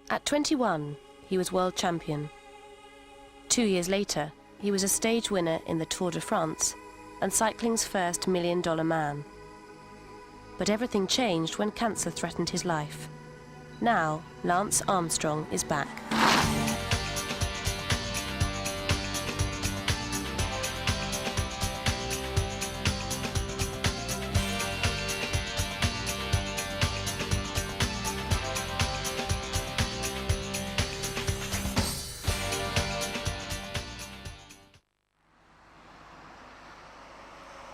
At 21, he was world champion. 2 years later, he was a stage winner in the Tour de France and cycling's first $1 million man. But everything changed when cancer threatened his life. Now, Lance Armstrong is back.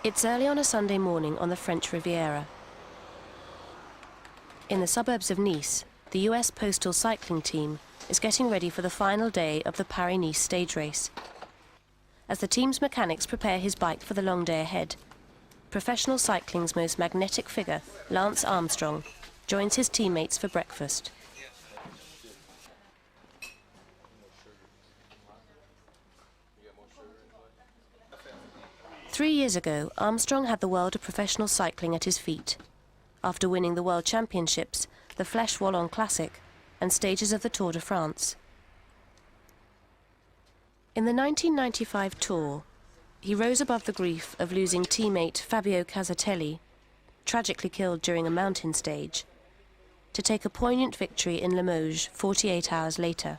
It's early on a Sunday morning on the French Riviera. In the suburbs of Nice, the US Postal Cycling Team is getting ready for the final day of the Paris-Nice stage race. As the team's mechanics prepare his bike for the long day ahead, professional cycling's most magnetic figure, Lance Armstrong, joins his teammates for breakfast. Three years ago, Armstrong had the world of professional cycling at his feet, after winning the World Championships, the Flèche Wallonne Classic, and stages of the Tour de France. In the 1995 Tour, he rose above the grief of losing teammate Fabio Casatelli, tragically killed during a mountain stage, to take a poignant victory in Limoges 48 hours later.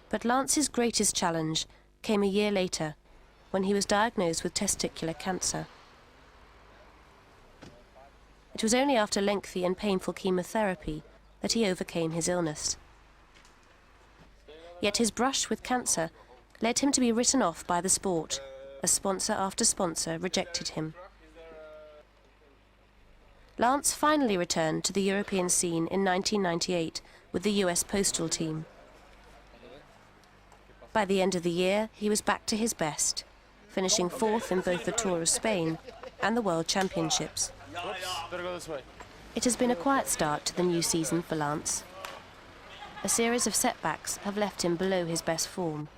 But Lance's greatest challenge came a year later, when he was diagnosed with testicular cancer. It was only after lengthy and painful chemotherapy that he overcame his illness. Yet his brush with cancer led him to be written off by the sport, as sponsor after sponsor rejected him. Lance finally returned to the European scene in 1998 with the US Postal Team. By the end of the year, he was back to his best, finishing fourth in both the Tour of Spain and the World Championships. It has been a quiet start to the new season for Lance. A series of setbacks have left him below his best form.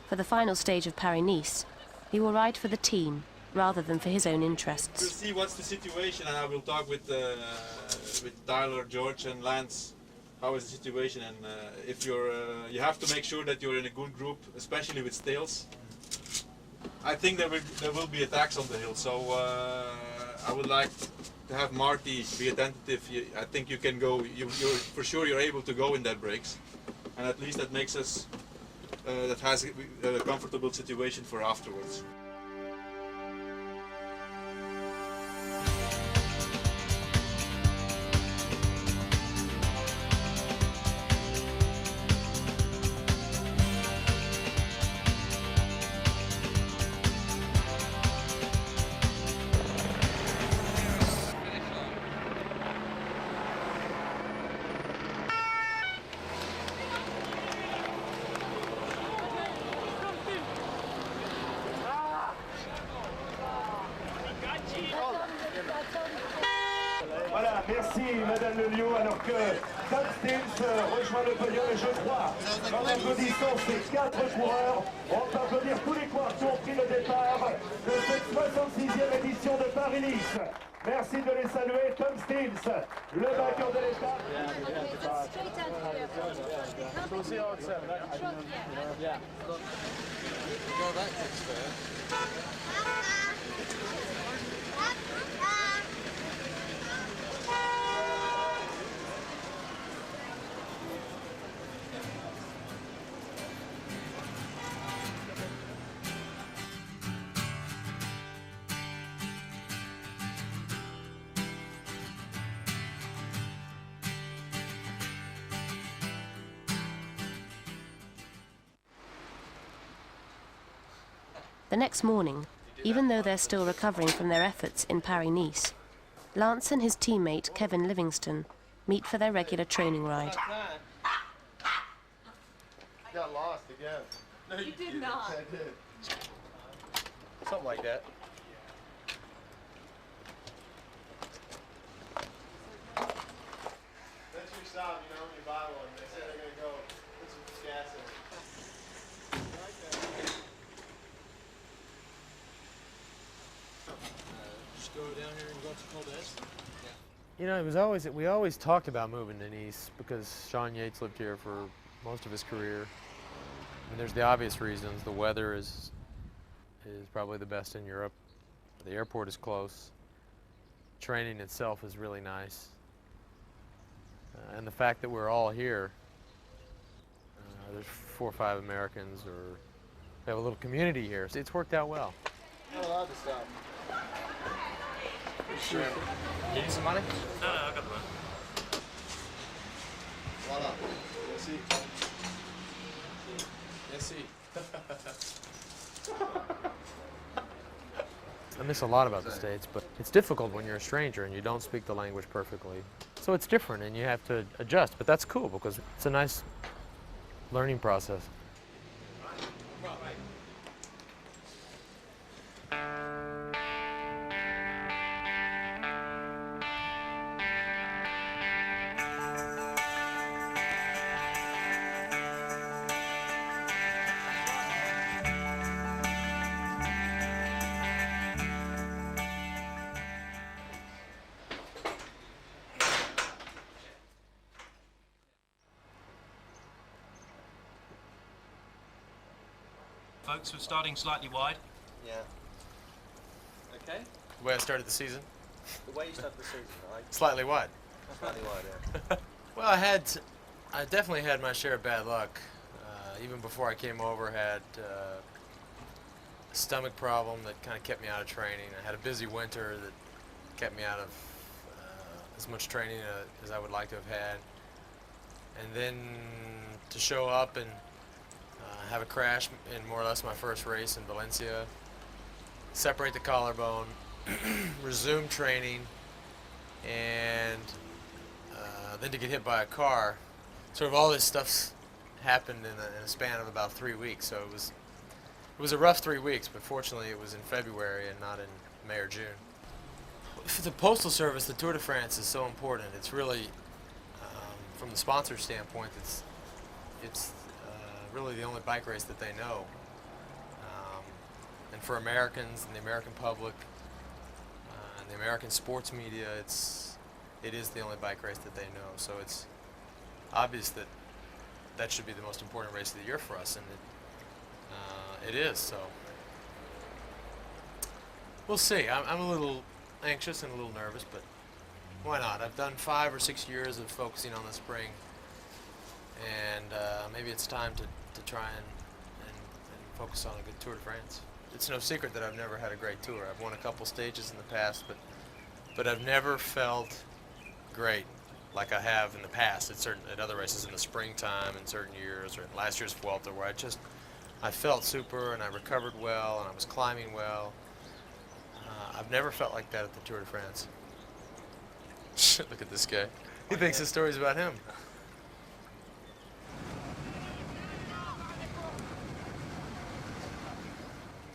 For the final stage of Paris-Nice, he will ride for the team rather than for his own interests. We'll see what's the situation, and I will talk with Tyler, George and Lance. How is the situation, and if you have to make sure that you're in a good group, especially with Stales. I think there will be attacks on the hill, so I would like to have Marty be attentive. I think you can go. For sure you're able to go in that breaks, and at least that makes us that has a comfortable situation for afterwards. Voilà, merci Madame Lelio, alors que Tom Stils rejoint le podium et je crois qu'en applaudissant ces 4 coureurs, on peut applaudir tous les coureurs qui ont pris le départ de cette 66e édition de Paris-Nice. Merci de les saluer, Tom Stils, le vainqueur de l'étape. The next morning, even though they're still recovering from their efforts in Paris-Nice, Lance and his teammate Kevin Livingston meet for their regular training ride. Got lost again. No, you did not. I did. Something like that. That's your stop, you know, when you buy one. They say they're going to go put some gas in it. Just go down here and go up to Caldez. You know, we always talked about moving to Nice because Sean Yates lived here for most of his career. And there's the obvious reasons. The weather is probably the best in Europe. The airport is close. Training itself is really nice. And the fact that we're all here, there's 4 or 5 Americans, or we have a little community here. So it's worked out well. Not allowed to stop. Sure. Need some money? No, I got the money. Voila. Merci. Merci. I miss a lot about the States, but it's difficult when you're a stranger and you don't speak the language perfectly. So it's different and you have to adjust, but that's cool because it's a nice learning process. Folks, we're starting slightly wide. Yeah. Okay. The way I started the season, The way you started the season, right? slightly wide. Slightly wide, yeah. Well, I definitely had my share of bad luck. Even before I came over, had a stomach problem that kind of kept me out of training. I had a busy winter that kept me out of as much training as I would like to have had. And then to show up and have a crash in more or less my first race in Valencia, separate the collarbone, resume training, and then to get hit by a car. Sort of all this stuff's happened in a span of about 3 weeks. So it was a rough 3 weeks, but fortunately it was in February and not in May or June. For the Postal Service, the Tour de France is so important. It's really, from the sponsor standpoint, it's really the only bike race that they know. And for Americans and the American public and the American sports media, it is the only bike race that they know. So it's obvious that should be the most important race of the year for us, and it is. So we'll see. I'm a little anxious and a little nervous, but why not? I've done 5 or 6 years of focusing on the spring, and maybe it's time to try and focus on a good Tour de France. It's no secret that I've never had a great tour. I've won a couple stages in the past, but I've never felt great like I have in the past at other races in the springtime in certain years, or last year's Vuelta, where I felt super and I recovered well and I was climbing well. I've never felt like that at the Tour de France. Look at this guy. He thinks the story's about him.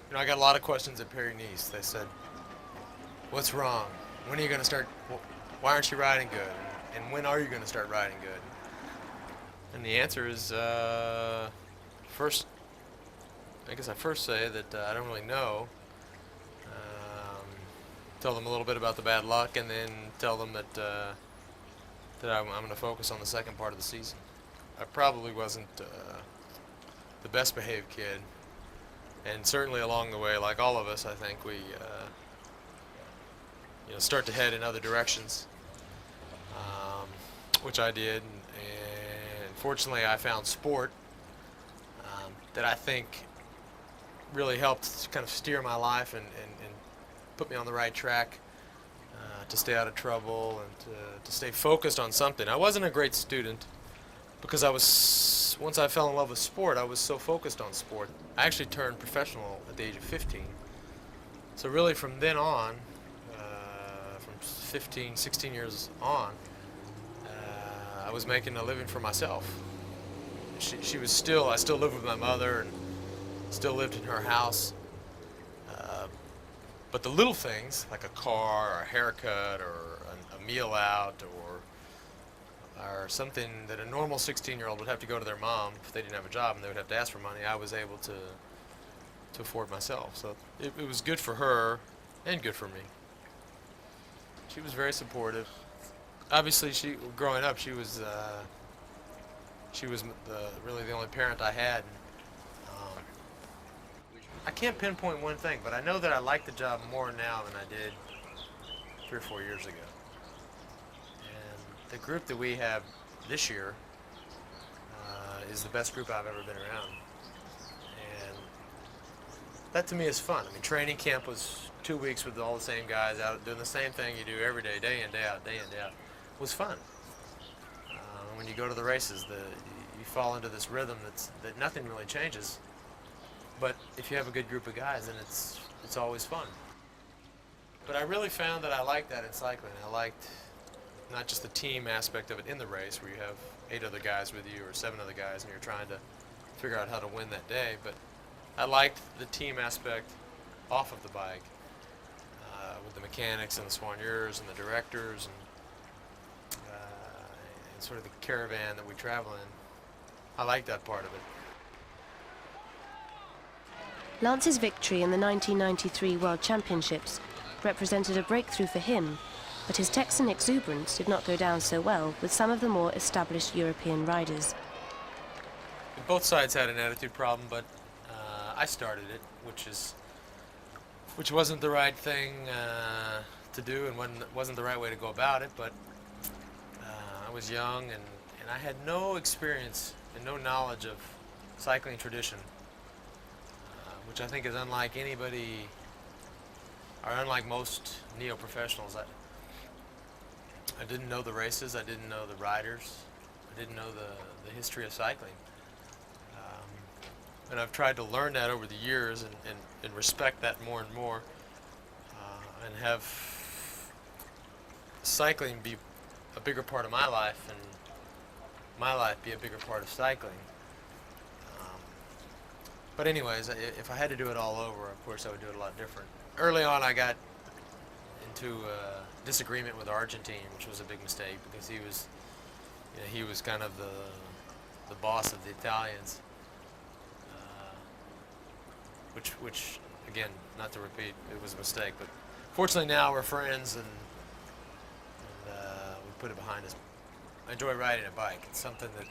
You know, I got a lot of questions at Paris-Nice. They said, "What's wrong? When are you going to start? Why aren't you riding good? And when are you going to start riding good?" And the answer is, first, I guess I first say that I don't really know. Tell them a little bit about the bad luck, and then tell them that I'm going to focus on the second part of the season. I probably wasn't the best behaved kid, and certainly along the way, like all of us, I think we start to head in other directions, which I did, and fortunately I found sport that I think really helped kind of steer my life and put me on the right track to stay out of trouble and to stay focused on something. I wasn't a great student because once I fell in love with sport, I was so focused on sport. I actually turned professional at the age of 15. So really from then on, from 15, 16 years on, I was making a living for myself. I still lived with my mother and still lived in her house. But the little things, like a car or a haircut or a meal out or something that a normal 16-year-old would have to go to their mom if they didn't have a job and they would have to ask for money, I was able to afford myself. So it was good for her and good for me. She was very supportive. obviously, growing up, she was really the only parent I had. Um, I can't pinpoint one thing, but I know that I like the job more now than I did 3 or 4 years ago. And the group that we have this year is the best group I've ever been around. And that to me is fun. I mean, training camp was 2 weeks with all the same guys out doing the same thing you do every day, day in, day out, day in, day out. It was fun. When you go to the races, you fall into this rhythm that nothing really changes. But if you have a good group of guys, then it's always fun. But I really found that I liked that in cycling. I liked not just the team aspect of it in the race, where you have 8 other guys with you or 7 other guys, and you're trying to figure out how to win that day. But I liked the team aspect off of the bike, with the mechanics and the soigneurs and the directors and sort of the caravan that we travel in. I like that part of it. Lance's victory in the 1993 World Championships represented a breakthrough for him, but his Texan exuberance did not go down so well with some of the more established European riders. Both sides had an attitude problem, but I started it, which wasn't the right thing to do, and wasn't the right way to go about it. But I was young, and I had no experience and no knowledge of cycling tradition, which I think is unlike anybody, or unlike most neo-professionals. I didn't know the races, I didn't know the riders, I didn't know the history of cycling. And I've tried to learn that over the years and respect that more and more, and have cycling be a bigger part of my life and my life be a bigger part of cycling. But anyways, if I had to do it all over, of course I would do it a lot different. Early on I got into a disagreement with Argentine, which was a big mistake, because he was kind of the boss of the Italians. Which again, not to repeat, it was a mistake, but fortunately now we're friends and we put it behind us. I enjoy riding a bike. It's something that,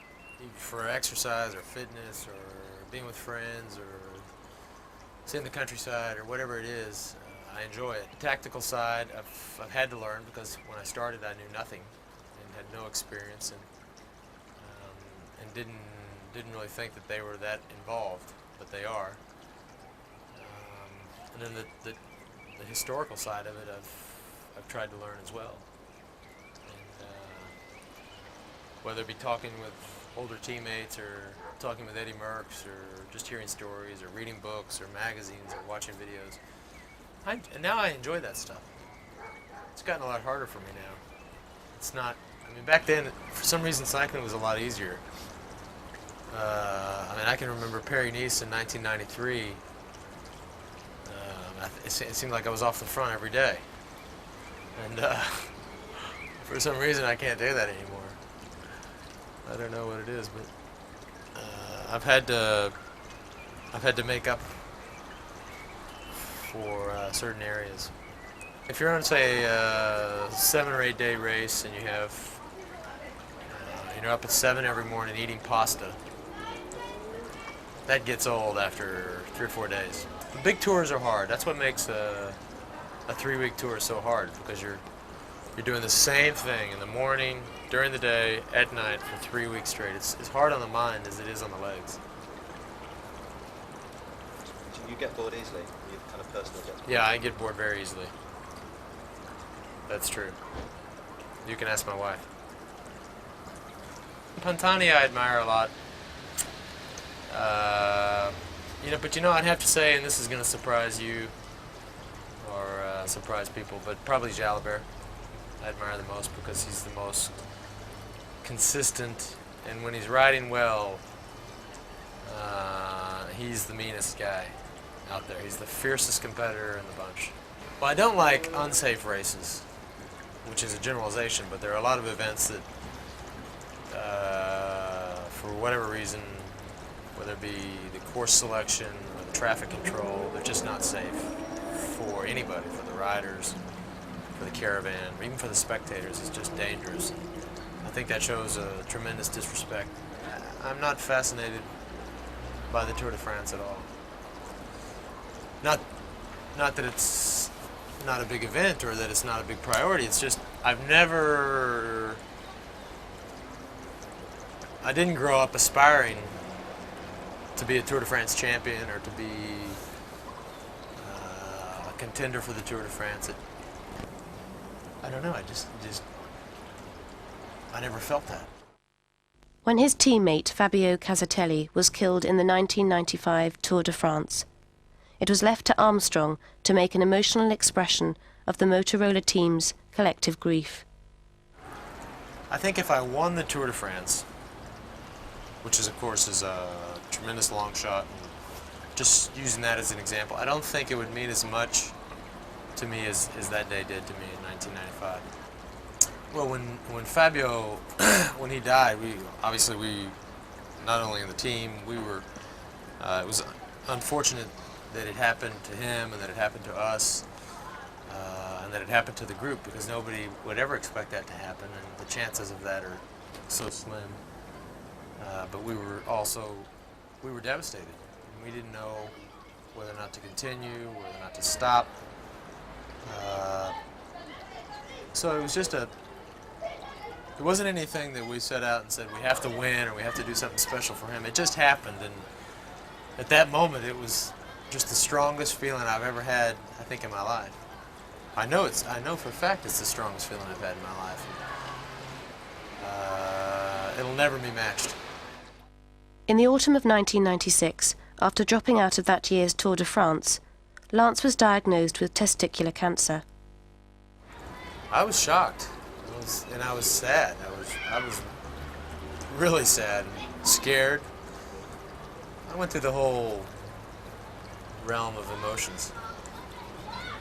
for exercise or fitness or being with friends or seeing the countryside or whatever it is, I enjoy it. The tactical side, I've had to learn, because when I started I knew nothing and had no experience, and didn't really think that they were that involved, but they are. And then the historical side of it, I've tried to learn as well. And whether it be talking with older teammates, or talking with Eddie Merckx, or just hearing stories, or reading books, or magazines, or watching videos, and now I enjoy that stuff. It's gotten a lot harder for me now. It's not. I mean, back then, for some reason, cycling was a lot easier. I mean, I can remember Paris-Nice in 1993. It seemed like I was off the front every day, and for some reason I can't do that anymore. I don't know what it is, but I've had to make up for certain areas. If you're on, say, a 7 or 8 day race, and you have you're up at 7 every morning eating pasta, that gets old after 3 or 4 days. The big tours are hard. That's what makes a 3-week tour so hard, because you're doing the same thing in the morning, during the day, at night for 3 weeks straight. It's hard on the mind as it is on the legs. Do you get bored easily? You kind of personally get bored? Yeah, I get bored very easily. That's true. You can ask my wife. Pantani I admire a lot. But I'd have to say, and this is going to surprise you, or surprise people, but probably Jalabert I admire the most, because he's the most consistent, and when he's riding well, he's the meanest guy out there. He's the fiercest competitor in the bunch. Well, I don't like unsafe races, which is a generalization, but there are a lot of events that, for whatever reason, whether it be the course selection or the traffic control, they're just not safe for anybody, for the riders, for the caravan, or even for the spectators, is just dangerous. I think that shows a tremendous disrespect. I'm not fascinated by the Tour de France at all. Not that it's not a big event or that it's not a big priority. It's just I didn't grow up aspiring to be a Tour de France champion or to be a contender for the Tour de France. I don't know. I never felt that. When his teammate Fabio Casatelli was killed in the 1995 Tour de France, it was left to Armstrong to make an emotional expression of the Motorola team's collective grief. I think if I won the Tour de France, which is of course is a tremendous long shot, and just using that as an example, I don't think it would mean as much to me as that day did to me in 1995. Well, when Fabio, when he died, we not only in the team, we were, it was unfortunate that it happened to him and that it happened to us and that it happened to the group, because nobody would ever expect that to happen, and the chances of that are so slim. But we were devastated. We didn't know whether or not to continue, whether or not to stop. So it was just it wasn't anything that we set out and said we have to win or we have to do something special for him. It just happened, and at that moment it was just the strongest feeling I've ever had, I think, in my life. I know for a fact it's the strongest feeling I've had in my life. It'll never be matched. In the autumn of 1996, after dropping out of that year's Tour de France, Lance was diagnosed with testicular cancer. I was shocked, and I was sad. I was really sad and scared. I went through the whole realm of emotions.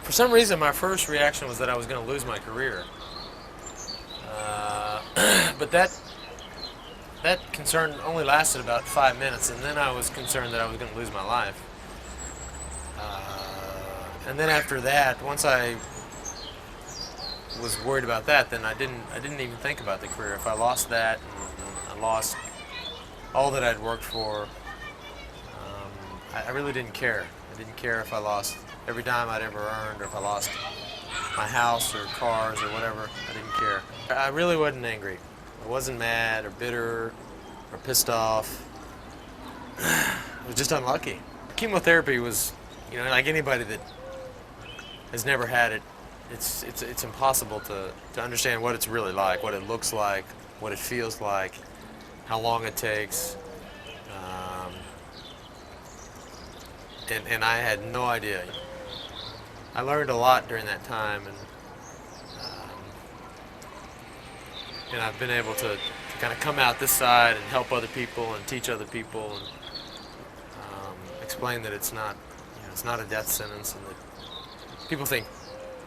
For some reason, my first reaction was that I was going to lose my career. But that concern only lasted about 5 minutes, and then I was concerned that I was going to lose my life. And then after that, once I was worried about that, then I didn't even think about the career. If I lost that, and I lost all that I'd worked for, I really didn't care. I didn't care if I lost every dime I'd ever earned, or if I lost my house or cars or whatever. I didn't care. I really wasn't angry. I wasn't mad or bitter or pissed off. I was just unlucky. Chemotherapy was, like anybody that has never had it, it's impossible to understand what it's really like, what it looks like, what it feels like, how long it takes. And I had no idea. I learned a lot during that time, and I've been able to kind of come out this side and help other people and teach other people and explain that it's not a death sentence, and that people think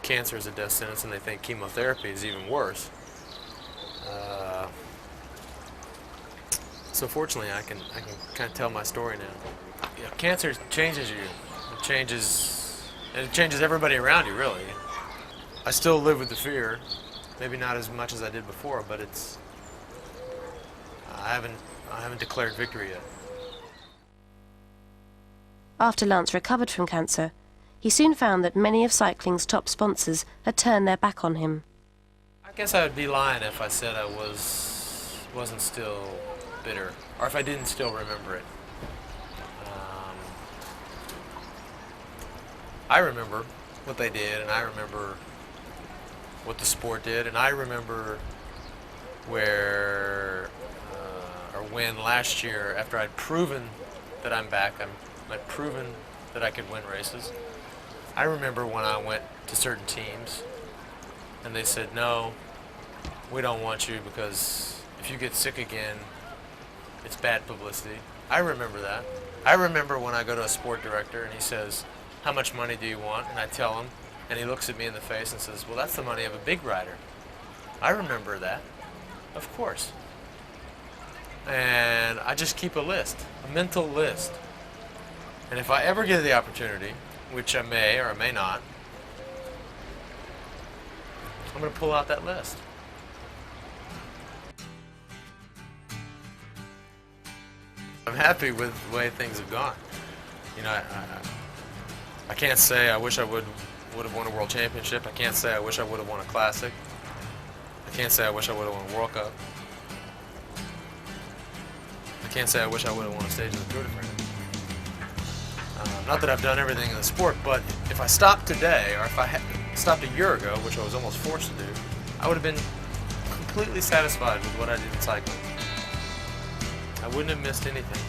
cancer is a death sentence and they think chemotherapy is even worse. So fortunately, I can kind of tell my story now. Cancer changes you. It changes everybody around you, really. I still live with the fear, maybe not as much as I did before, but I haven't declared victory yet. After Lance recovered from cancer, he soon found that many of cycling's top sponsors had turned their back on him. I guess I would be lying if I said I wasn't still bitter, or if I didn't still remember it. I remember what they did, and I remember what the sport did, and I remember when last year, after I'd proven that I'm back, I'd proven that I could win races. I remember when I went to certain teams and they said, no, we don't want you because if you get sick again, it's bad publicity. I remember that. I remember when I go to a sport director and he says, how much money do you want? And I tell him, and he looks at me in the face and says, well, that's the money of a big rider. I remember that, of course. And I just keep a list, a mental list. And if I ever get the opportunity, which I may or I may not, I'm going to pull out that list. I'm happy with the way things have gone. You know, I can't say I wish I would have won a World Championship. I can't say I wish I would have won a Classic. I can't say I wish I would have won a World Cup. I can't say I wish I would have won a stage of the Tour de France. Not that I've done everything in the sport, but if I stopped today, or if I had stopped a year ago, which I was almost forced to do, I would have been completely satisfied with what I did in cycling. I wouldn't have missed anything.